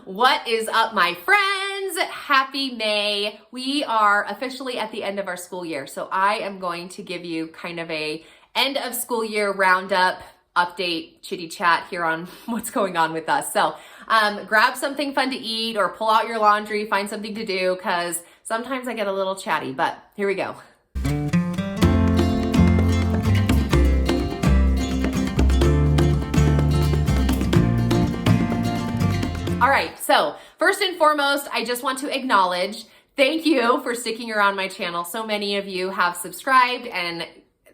What is up, my friends? Happy May. We are officially at the end of our school year. So I am going to give you kind of a end of school year roundup, update, chitty chat here on what's going on with us. So grab something fun to eat or pull out your laundry, find something to do, because sometimes I get a little chatty, but here we go. All right, so first and foremost, I just want to acknowledge, thank you for sticking around my channel. So many of you have subscribed and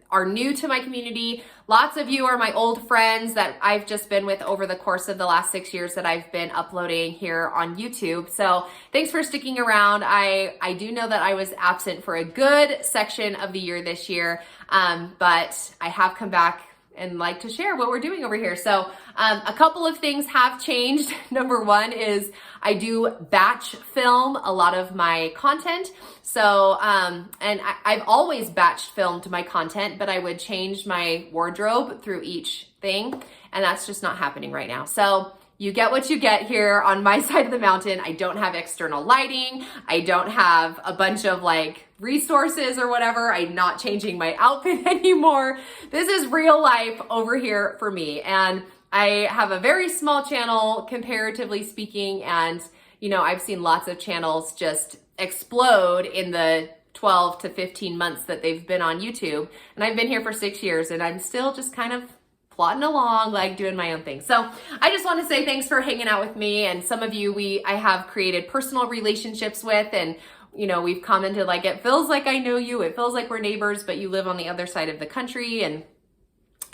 are new to my community. Lots of you are my old friends that I've just been with over the course of the last 6 years that I've been uploading here on YouTube. So thanks for sticking around. I do know that I was absent for a good section of the year this year, but I have come back and like to share what we're doing over here. So a couple of things have changed. Number one is I do batch film a lot of my content. So, and I've always batch filmed my content, but I would change my wardrobe through each thing. And that's just not happening right now. So you get what you get here on my side of the mountain. I don't have external lighting. I don't have a bunch of like resources or whatever. I'm not changing my outfit anymore. This is real life over here for me. And I have a very small channel, comparatively speaking. And, you know, I've seen lots of channels just explode in the 12 to 15 months that they've been on YouTube. And I've been here for 6 years and I'm still just kind of plodding along, like doing my own thing. So I just want to say thanks for hanging out with me. And some of you I have created personal relationships with, and you know, we've commented like, it feels like I know you, it feels like we're neighbors, but you live on the other side of the country. And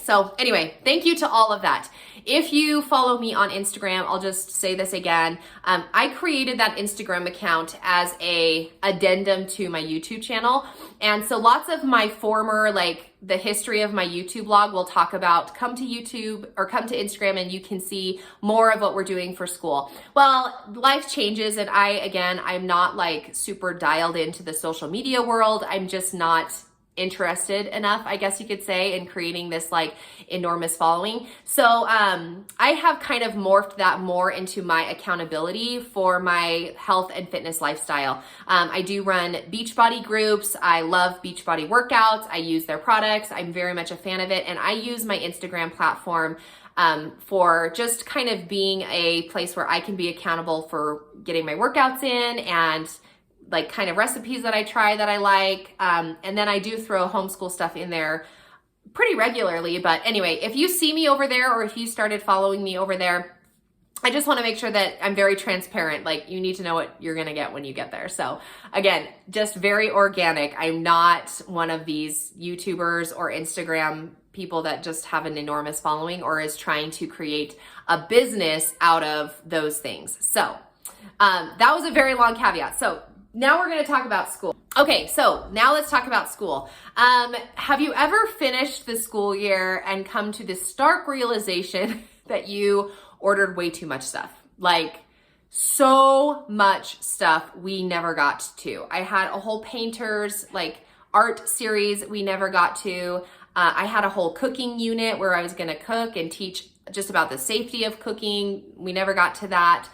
so anyway, thank you to all of that. If you follow me on Instagram, I'll just say this again. I created that Instagram account as a addendum to my YouTube channel. And so lots of my former, like the history of my YouTube blog will talk about come to YouTube or come to Instagram and you can see more of what we're doing for school. Well, life changes and I'm not like super dialed into the social media world. I'm just not interested enough, I guess you could say, in creating this like enormous following. So I have kind of morphed that more into my accountability for my health and fitness lifestyle. I do run Beachbody groups. I love Beachbody workouts. I use their products. I'm very much a fan of it. And I use my Instagram platform for just kind of being a place where I can be accountable for getting my workouts in and like kind of recipes that I try that I like. And then I do throw homeschool stuff in there pretty regularly. But anyway, if you see me over there or if you started following me over there, I just want to make sure that I'm very transparent. Like you need to know what you're going to get when you get there. So again, just very organic. I'm not one of these YouTubers or Instagram people that just have an enormous following or is trying to create a business out of those things. So that was a very long caveat. So now we're going to talk about school. Okay, so now let's talk about school. Have you ever finished the school year and come to this stark realization that you ordered way too much stuff? Like so much stuff we never got to. I had a whole painters like art series we never got to. I had a whole cooking unit where I was going to cook and teach just about the safety of cooking. We never got to that.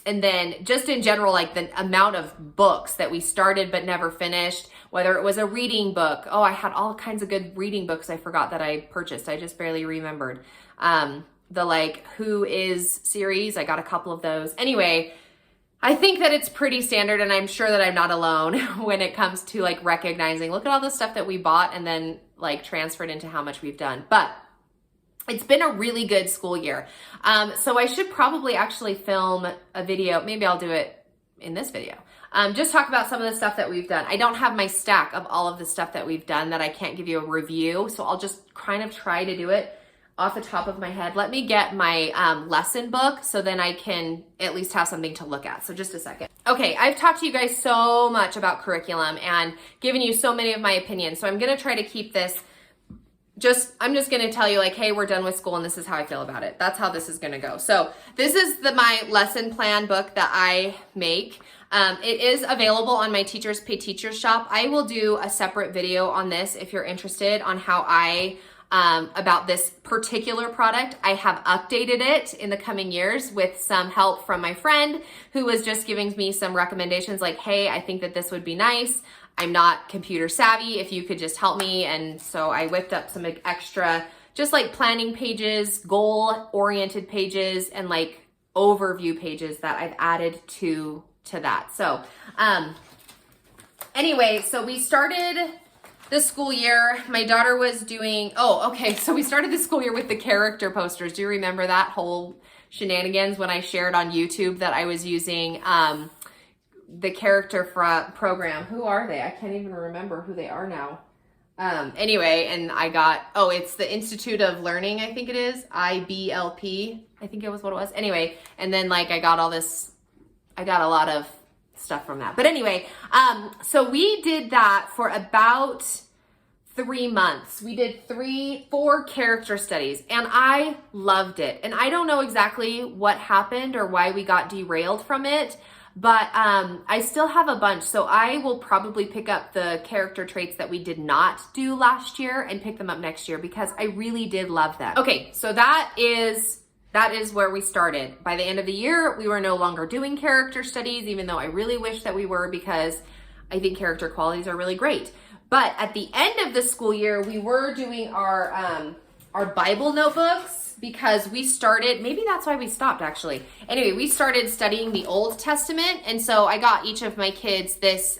And then just in general, like the amount of books that we started but never finished, whether it was a reading book. Oh, I had all kinds of good reading books I forgot that I purchased. I just barely remembered. The like Who Is series, I got a couple of those. Anyway, I think that it's pretty standard and I'm sure that I'm not alone when it comes to like recognizing, look at all the stuff that we bought and then like transferred into how much we've done. But it's been a really good school year. So I should probably actually film a video. Maybe I'll do it in this video. Just talk about some of the stuff that we've done. I don't have my stack of all of the stuff that we've done that I can't give you a review. So I'll just kind of try to do it off the top of my head. Let me get my lesson book so then I can at least have something to look at. So just a second. Okay, I've talked to you guys so much about curriculum and given you so many of my opinions. So I'm gonna try to keep this I'm just going to tell you like, hey, we're done with school and this is how I feel about it. That's how this is going to go. So this is my lesson plan book that I make. It is available on my Teachers Pay Teachers shop. I will do a separate video on this if you're interested on how I about this particular product. I have updated it in the coming years with some help from my friend who was just giving me some recommendations like, hey, I think that this would be nice. I'm not computer savvy, if you could just help me. And so I whipped up some extra, just like planning pages, goal-oriented pages, and like overview pages that I've added to that. So anyway, so we started the school year. My daughter was doing, so we started the school year with the character posters. Do you remember that whole shenanigans when I shared on YouTube that I was using the character program? Who are they? I can't even remember who they are now. Anyway, and I got, it's the Institute of Learning, I think it is, IBLP, I think it was what it was. Anyway, and then like I got a lot of stuff from that. But anyway, so we did that for about 3 months. We did 4 character studies, and I loved it. And I don't know exactly what happened or why we got derailed from it, but I still have a bunch. So I will probably pick up the character traits that we did not do last year and pick them up next year because I really did love them. Okay, so that is where we started. By the end of the year, we were no longer doing character studies, even though I really wish that we were because I think character qualities are really great. But at the end of the school year, we were doing our Bible notebooks because we started, maybe that's why we stopped actually. Anyway, we started studying the Old Testament. And so I got each of my kids this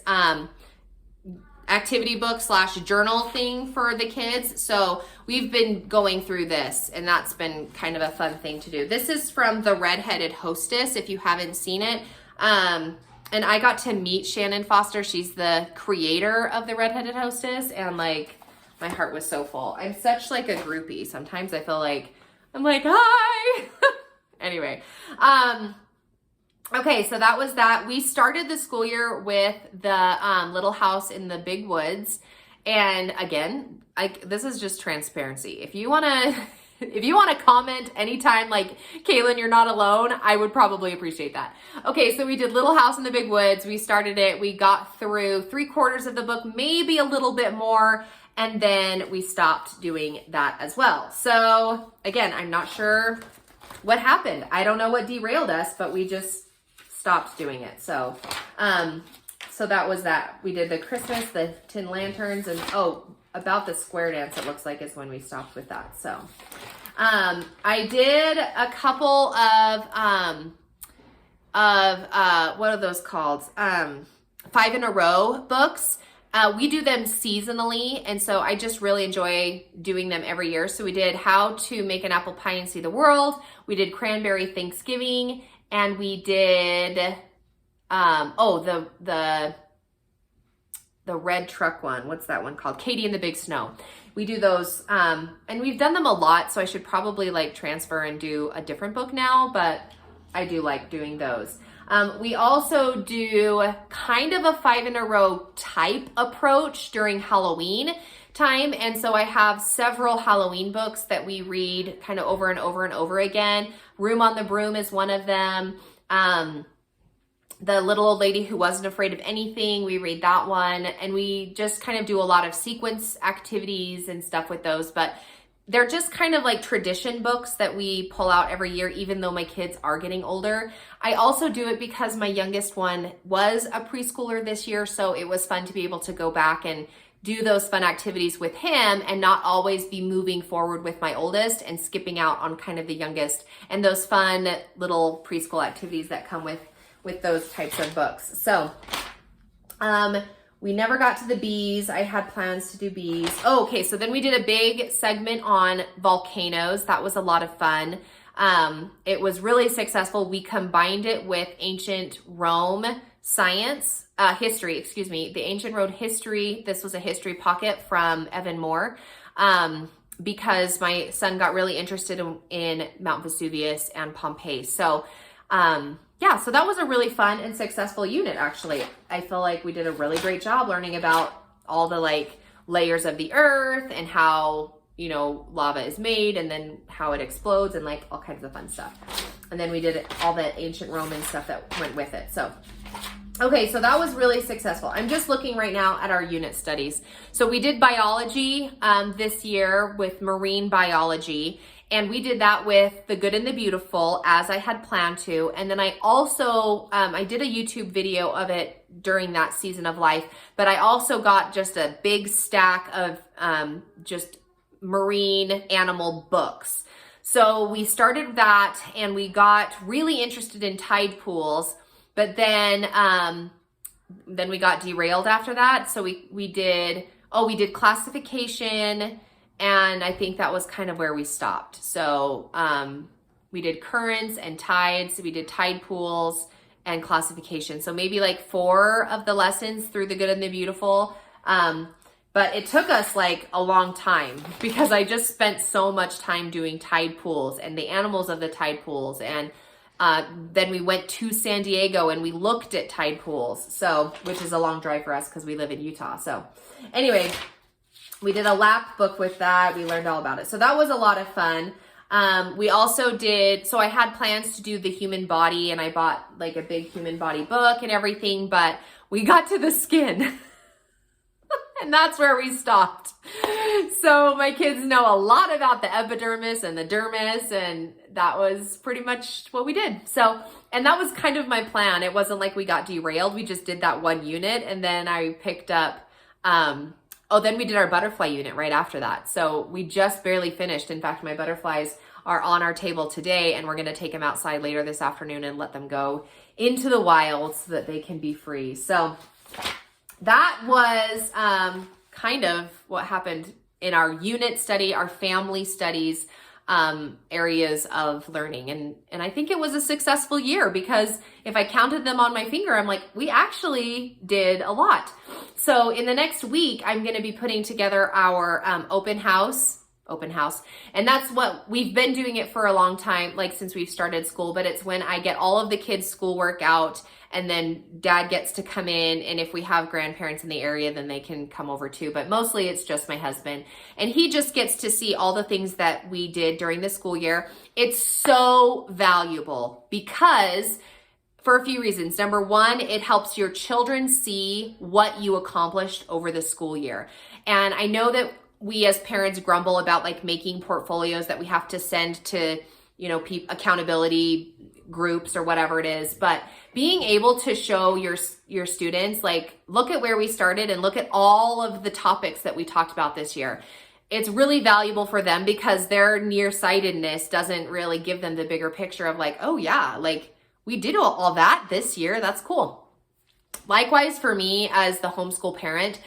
activity book / journal thing for the kids. So we've been going through this, and that's been kind of a fun thing to do. This is from The Redheaded Hostess, if you haven't seen it. And I got to meet Shannon Foster. She's the creator of The Redheaded Hostess, and like my heart was so full. I'm such like a groupie. Sometimes I feel like I'm like, hi. Anyway, okay, so that was that. We started the school year with the Little House in the Big Woods. And again, this is just transparency. If you want to comment anytime like, Kaylin, you're not alone, I would probably appreciate that. Okay, so we did Little House in the Big Woods. We started it. We got through 3/4 of the book, maybe a little bit more. And then we stopped doing that as well. So again, I'm not sure what happened. I don't know what derailed us, but we just stopped doing it. So so that was that. We did the Christmas, the tin lanterns, and about the square dance, it looks like, is when we stopped with that. So I did a couple of what are those called, 5 in a row books. We do them seasonally, and so I just really enjoy doing them every year. So we did How to Make an Apple Pie and See the World, we did Cranberry Thanksgiving, and we did the red truck one. What's that one called? Katie and the Big Snow. We do those, and we've done them a lot, so I should probably like transfer and do a different book now, but I do like doing those. We also do kind of a 5 in a row type approach during Halloween time. And so I have several Halloween books that we read kind of over and over and over again. Room on the Broom is one of them. The Little Old Lady Who Wasn't Afraid of Anything, we read that one. And we just kind of do a lot of sequence activities and stuff with those. But they're just kind of like tradition books that we pull out every year, even though my kids are getting older. I also do it because my youngest one was a preschooler this year, so it was fun to be able to go back and do those fun activities with him and not always be moving forward with my oldest and skipping out on kind of the youngest and those fun little preschool activities that come with those types of books. So, we never got to the bees. I had plans to do bees. Okay, so then we did a big segment on volcanoes. That was a lot of fun. It was really successful. We combined it with ancient Rome history, the ancient Rome history. This was a history pocket from Evan Moore, because my son got really interested in Mount Vesuvius and Pompeii. So, so that was a really fun and successful unit, actually. I feel like we did a really great job learning about all the like layers of the earth and how, lava is made and then how it explodes and like all kinds of fun stuff. And then we did all the ancient Roman stuff that went with it. So, Okay, so that was really successful. I'm just looking right now at our unit studies. So we did biology this year with marine biology, and we did that with The Good and the Beautiful as I had planned to. And then I also, I did a YouTube video of it during that season of life, but I also got just a big stack of just marine animal books. So we started that and we got really interested in tide pools. But then we got derailed after that. So we did classification, and I think that was kind of where we stopped. So we did currents and tides. We did tide pools and classification. So maybe like 4 of the lessons through The Good and the Beautiful. But it took us like a long time because I just spent so much time doing tide pools and the animals of the tide pools, and then we went to San Diego and we looked at tide pools, so which is a long drive for us because we live in Utah. So anyway, we did a lap book with that. We learned all about it. So that was a lot of fun. We also did, so I had plans to do the human body, and I bought like a big human body book and everything, but we got to the skin. And that's where we stopped. So my kids know a lot about the epidermis and the dermis, and that was pretty much what we did. So, and that was kind of my plan. It wasn't like we got derailed. We just did that one unit, and then I picked up, then we did our butterfly unit right after that. So we just barely finished. In fact, my butterflies are on our table today, and we're gonna take them outside later this afternoon and let them go into the wild so that they can be free. So that was kind of what happened in our unit study, our family studies areas of learning. And I think it was a successful year because if I counted them on my finger, I'm like, we actually did a lot. So in the next week, I'm going to be putting together our open house. And that's what we've been doing it for a long time, like since we've started school, but it's when I get all of the kids' schoolwork out, and then dad gets to come in, and if we have grandparents in the area, then they can come over too. But mostly it's just my husband, and he just gets to see all the things that we did during the school year. It's so valuable because for a few reasons. Number one, it helps your children see what you accomplished over the school year. And I know that we as parents grumble about like making portfolios that we have to send to, accountability groups or whatever it is, but being able to show your students, like, look at where we started and look at all of the topics that we talked about this year. It's really valuable for them because their nearsightedness doesn't really give them the bigger picture of like, oh yeah, like we did all that this year. That's cool. Likewise for me as the homeschool parent,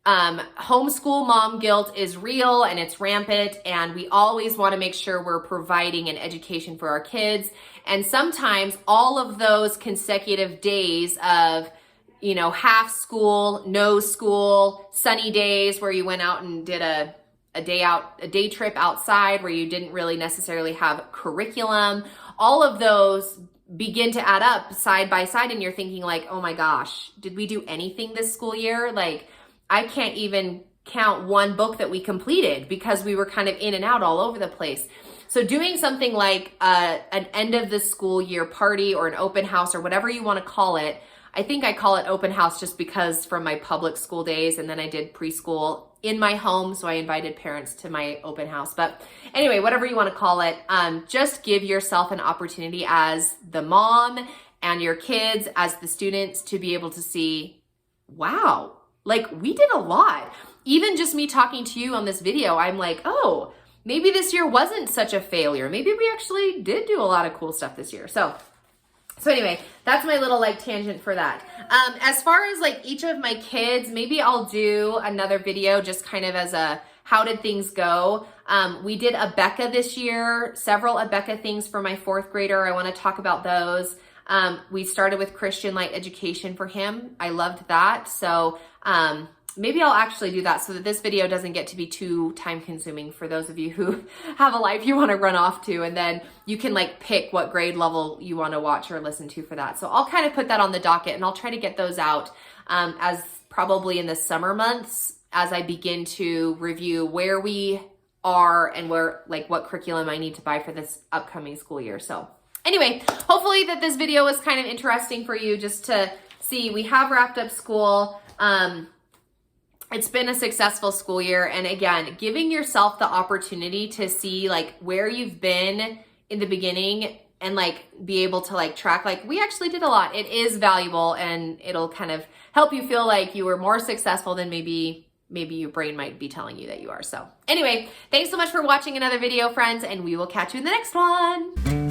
homeschool mom guilt is real and it's rampant, and we always want to make sure we're providing an education for our kids. And sometimes all of those consecutive days of, half school, no school, sunny days where you went out and did a day trip outside where you didn't really necessarily have curriculum, all of those begin to add up side by side, and you're thinking like, oh my gosh, did we do anything this school year? Like, I can't even count one book that we completed because we were kind of in and out all over the place. So doing something like an end of the school year party or an open house or whatever you want to call it. I think I call it open house just because from my public school days, and then I did preschool in my home, so I invited parents to my open house. But anyway, whatever you want to call it, just give yourself an opportunity as the mom and your kids as the students to be able to see, wow, like we did a lot. Even just me talking to you on this video, I'm like, oh, maybe this year wasn't such a failure. Maybe we actually did do a lot of cool stuff this year. So anyway, that's my little like tangent for that. As far as like each of my kids, maybe I'll do another video just kind of as a how did things go. We did Abeka this year, several Abeka things for my 4th grader. I want to talk about those. We started with Christian Light Education for him. I loved that. So maybe I'll actually do that so that this video doesn't get to be too time consuming for those of you who have a life you want to run off to, and then you can like pick what grade level you want to watch or listen to for that. So I'll kind of put that on the docket, and I'll try to get those out as probably in the summer months as I begin to review where we are and where like what curriculum I need to buy for this upcoming school year. So anyway, hopefully that this video was kind of interesting for you just to see we have wrapped up school. It's been a successful school year. And again, giving yourself the opportunity to see like where you've been in the beginning and like be able to like track, like we actually did a lot. It is valuable and it'll kind of help you feel like you were more successful than maybe your brain might be telling you that you are. So anyway, thanks so much for watching another video, friends, and we will catch you in the next one.